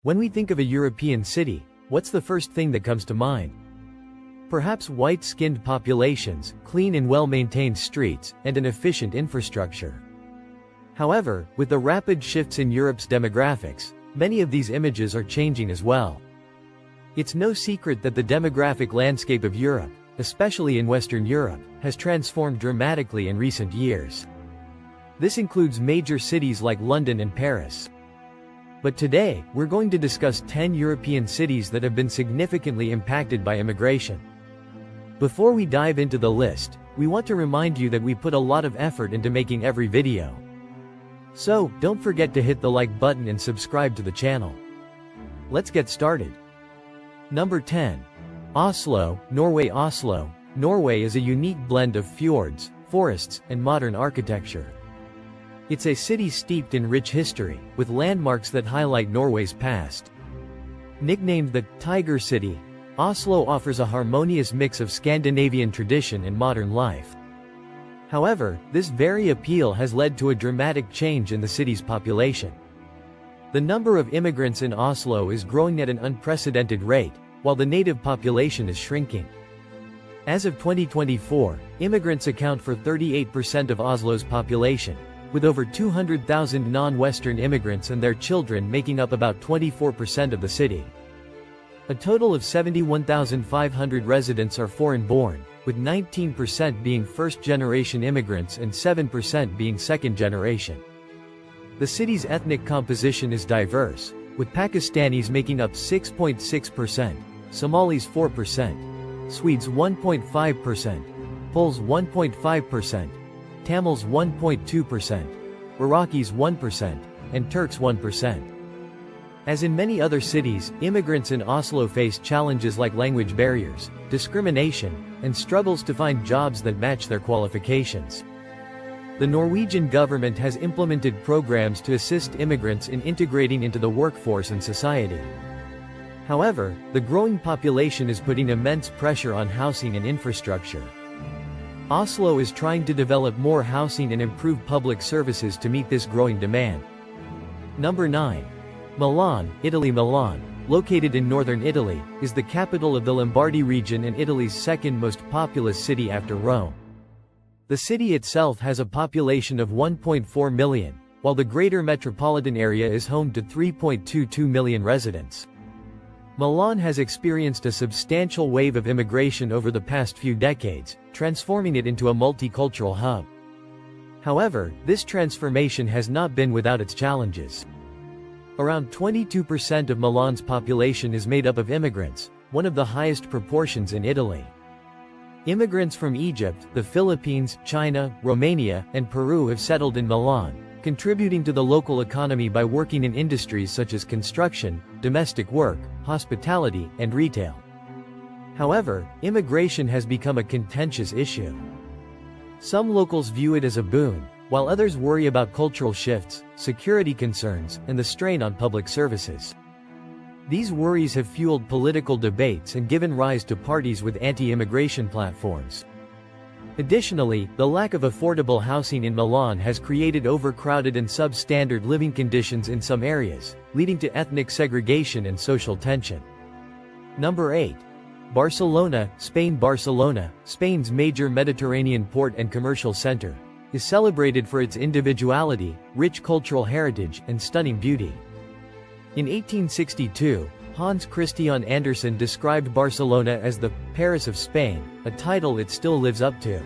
When we think of a European city, what's the first thing that comes to mind? Perhaps white-skinned populations, clean and well-maintained streets, and an efficient infrastructure. However, with the rapid shifts in Europe's demographics, many of these images are changing as well. It's no secret that the demographic landscape of Europe, especially in Western Europe, has transformed dramatically in recent years. This includes major cities like London and Paris. But today, we're going to discuss 10 European cities that have been significantly impacted by immigration. Before we dive into the list, we want to remind you that we put a lot of effort into making every video. So, don't forget to hit the like button and subscribe to the channel. Let's get started. Number 10. Oslo, Norway. Oslo, Norway is a unique blend of fjords, forests, and modern architecture. It's a city steeped in rich history, with landmarks that highlight Norway's past. Nicknamed the Tiger City, Oslo offers a harmonious mix of Scandinavian tradition and modern life. However, this very appeal has led to a dramatic change in the city's population. The number of immigrants in Oslo is growing at an unprecedented rate, while the native population is shrinking. As of 2024, immigrants account for 38% of Oslo's population, with over 200,000 non-Western immigrants and their children making up about 24% of the city. A total of 71,500 residents are foreign-born, with 19% being first-generation immigrants and 7% being second-generation. The city's ethnic composition is diverse, with Pakistanis making up 6.6%, Somalis 4%, Swedes 1.5%, Poles 1.5%, Tamils 1.2%, Iraqis 1%, and Turks 1%. As in many other cities, immigrants in Oslo face challenges like language barriers, discrimination, and struggles to find jobs that match their qualifications. The Norwegian government has implemented programs to assist immigrants in integrating into the workforce and society. However, the growing population is putting immense pressure on housing and infrastructure. Oslo is trying to develop more housing and improve public services to meet this growing demand. Number 9. Milan, Italy. Milan, located in northern Italy, is the capital of the Lombardy region and Italy's second most populous city after Rome. The city itself has a population of 1.4 million, while the greater metropolitan area is home to 3.22 million residents. Milan has experienced a substantial wave of immigration over the past few decades, transforming it into a multicultural hub. However, this transformation has not been without its challenges. Around 22% of Milan's population is made up of immigrants, one of the highest proportions in Italy. Immigrants from Egypt, the Philippines, China, Romania, and Peru have settled in Milan, contributing to the local economy by working in industries such as construction, domestic work, hospitality, and retail. However, immigration has become a contentious issue. Some locals view it as a boon, while others worry about cultural shifts, security concerns, and the strain on public services. These worries have fueled political debates and given rise to parties with anti-immigration platforms. Additionally, the lack of affordable housing in Milan has created overcrowded and substandard living conditions in some areas, leading to ethnic segregation and social tension. Number 8. Barcelona, Spain. Barcelona, Spain's major Mediterranean port and commercial center, is celebrated for its individuality, rich cultural heritage, and stunning beauty. In 1862, Hans Christian Andersen described Barcelona as the Paris of Spain, a title it still lives up to.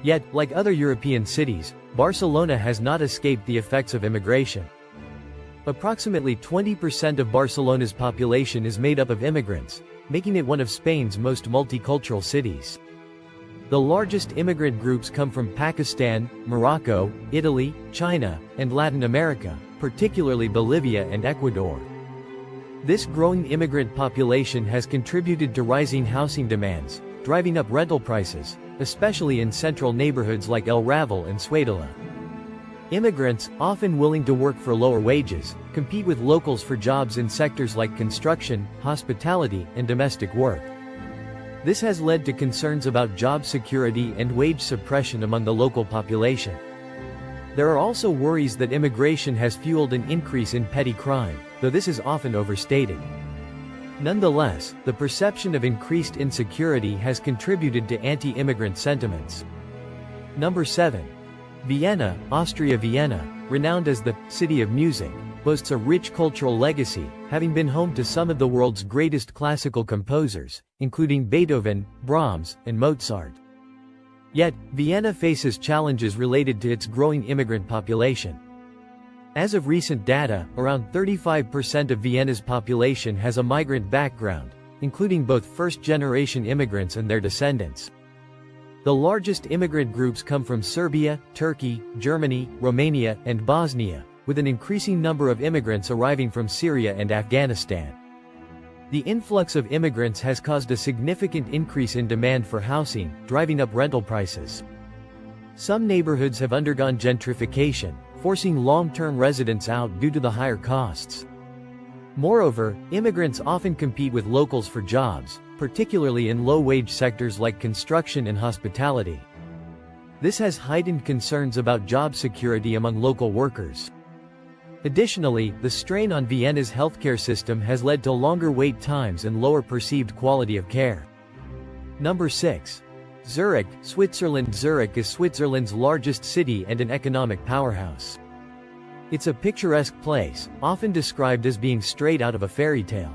Yet, like other European cities, Barcelona has not escaped the effects of immigration. Approximately 20% of Barcelona's population is made up of immigrants, making it one of Spain's most multicultural cities. The largest immigrant groups come from Pakistan, Morocco, Italy, China, and Latin America, particularly Bolivia and Ecuador. This growing immigrant population has contributed to rising housing demands, driving up rental prices, especially in central neighborhoods like El Raval and Suedela. Immigrants, often willing to work for lower wages, compete with locals for jobs in sectors like construction, hospitality, and domestic work. This has led to concerns about job security and wage suppression among the local population. There are also worries that immigration has fueled an increase in petty crime, though this is often overstated. Nonetheless, the perception of increased insecurity has contributed to anti-immigrant sentiments. Number 7. Vienna, Austria. Vienna, renowned as the city of music, boasts a rich cultural legacy, having been home to some of the world's greatest classical composers, including Beethoven, Brahms, and Mozart. Yet, Vienna faces challenges related to its growing immigrant population. As of recent data, around 35% of Vienna's population has a migrant background, including both first-generation immigrants and their descendants. The largest immigrant groups come from Serbia, Turkey, Germany, Romania, and Bosnia, with an increasing number of immigrants arriving from Syria and Afghanistan. The influx of immigrants has caused a significant increase in demand for housing, driving up rental prices. Some neighborhoods have undergone gentrification, forcing long-term residents out due to the higher costs. Moreover, immigrants often compete with locals for jobs, particularly in low-wage sectors like construction and hospitality. This has heightened concerns about job security among local workers. Additionally, the strain on Vienna's healthcare system has led to longer wait times and lower perceived quality of care. Number 6. Zurich, Switzerland. Zurich is Switzerland's largest city and an economic powerhouse. It's a picturesque place, often described as being straight out of a fairy tale.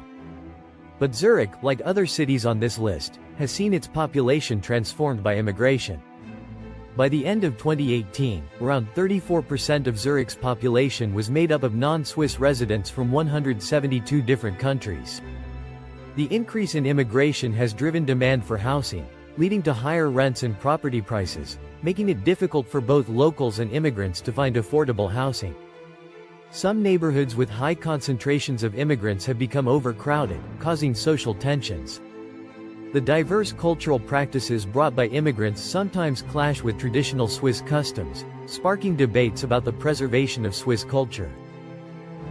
But Zurich, like other cities on this list, has seen its population transformed by immigration. By the end of 2018, around 34% of Zurich's population was made up of non-Swiss residents from 172 different countries. The increase in immigration has driven demand for housing, leading to higher rents and property prices, making it difficult for both locals and immigrants to find affordable housing. Some neighborhoods with high concentrations of immigrants have become overcrowded, causing social tensions. The diverse cultural practices brought by immigrants sometimes clash with traditional Swiss customs, sparking debates about the preservation of Swiss culture.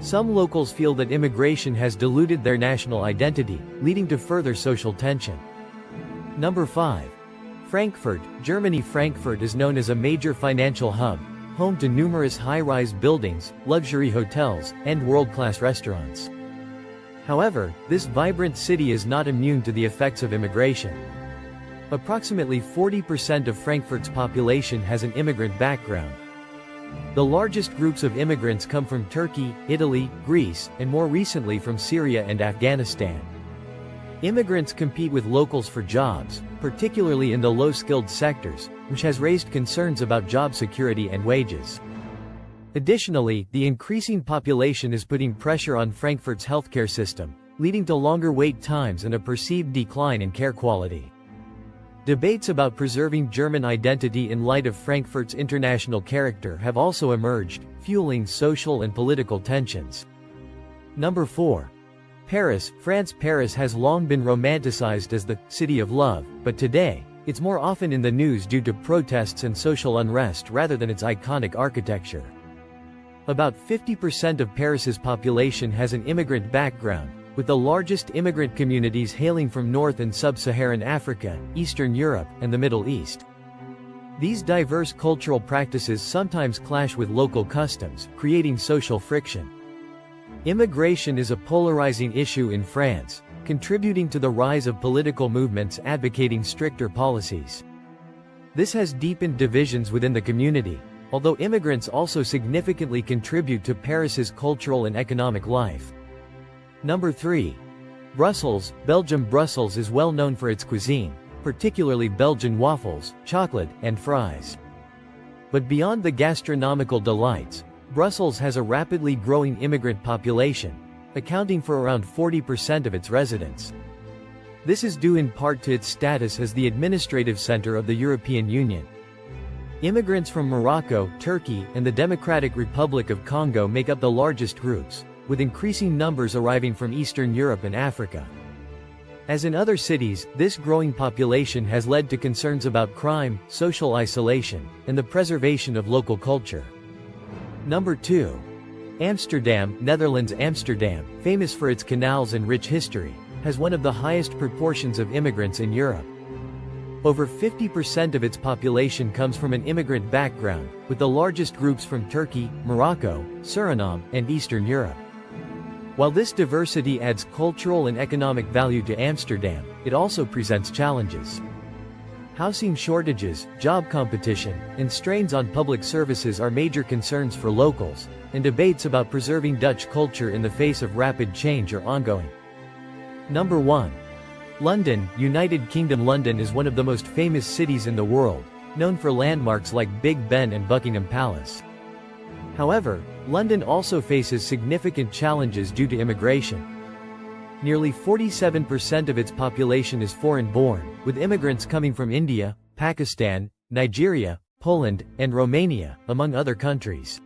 Some locals feel that immigration has diluted their national identity, leading to further social tension. Number 5. Frankfurt, Germany. Frankfurt is known as a major financial hub, home to numerous high-rise buildings, luxury hotels, and world-class restaurants. However, this vibrant city is not immune to the effects of immigration. Approximately 40% of Frankfurt's population has an immigrant background. The largest groups of immigrants come from Turkey, Italy, Greece, and more recently from Syria and Afghanistan. Immigrants compete with locals for jobs, particularly in the low-skilled sectors, which has raised concerns about job security and wages. Additionally, the increasing population is putting pressure on Frankfurt's healthcare system, leading to longer wait times and a perceived decline in care quality. Debates about preserving German identity in light of Frankfurt's international character have also emerged, fueling social and political tensions. Number 4. Paris, France. Paris has long been romanticized as the city of love, but today, it's more often in the news due to protests and social unrest rather than its iconic architecture. About 50% of Paris's population has an immigrant background, with the largest immigrant communities hailing from North and Sub-Saharan Africa, Eastern Europe, and the Middle East. These diverse cultural practices sometimes clash with local customs, creating social friction. Immigration is a polarizing issue in France, contributing to the rise of political movements advocating stricter policies. This has deepened divisions within the community, although immigrants also significantly contribute to Paris's cultural and economic life. Number 3. Brussels, Belgium. Brussels is well known for its cuisine, particularly Belgian waffles, chocolate, and fries. But beyond the gastronomical delights, Brussels has a rapidly growing immigrant population, accounting for around 40% of its residents. This is due in part to its status as the administrative center of the European Union. Immigrants from Morocco, Turkey, and the Democratic Republic of Congo make up the largest groups, with increasing numbers arriving from Eastern Europe and Africa. As in other cities, this growing population has led to concerns about crime, social isolation, and the preservation of local culture. Number 2. Amsterdam, Netherlands. Amsterdam, famous for its canals and rich history, has one of the highest proportions of immigrants in Europe. Over 50% of its population comes from an immigrant background, with the largest groups from Turkey, Morocco, Suriname, and Eastern Europe. While this diversity adds cultural and economic value to Amsterdam, it also presents challenges. Housing shortages, job competition, and strains on public services are major concerns for locals, and debates about preserving Dutch culture in the face of rapid change are ongoing. Number 1. London, United Kingdom. London is one of the most famous cities in the world, known for landmarks like Big Ben and Buckingham Palace. However, London also faces significant challenges due to immigration. Nearly 47% of its population is foreign-born, with immigrants coming from India, Pakistan, Nigeria, Poland, and Romania, among other countries.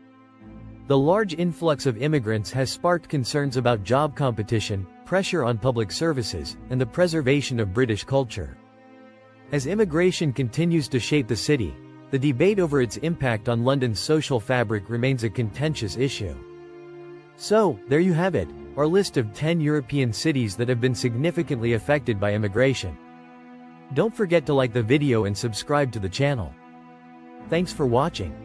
The large influx of immigrants has sparked concerns about job competition, pressure on public services, and the preservation of British culture. As immigration continues to shape the city, the debate over its impact on London's social fabric remains a contentious issue. So, there you have it, our list of 10 European cities that have been significantly affected by immigration. Don't forget to like the video and subscribe to the channel. Thanks for watching.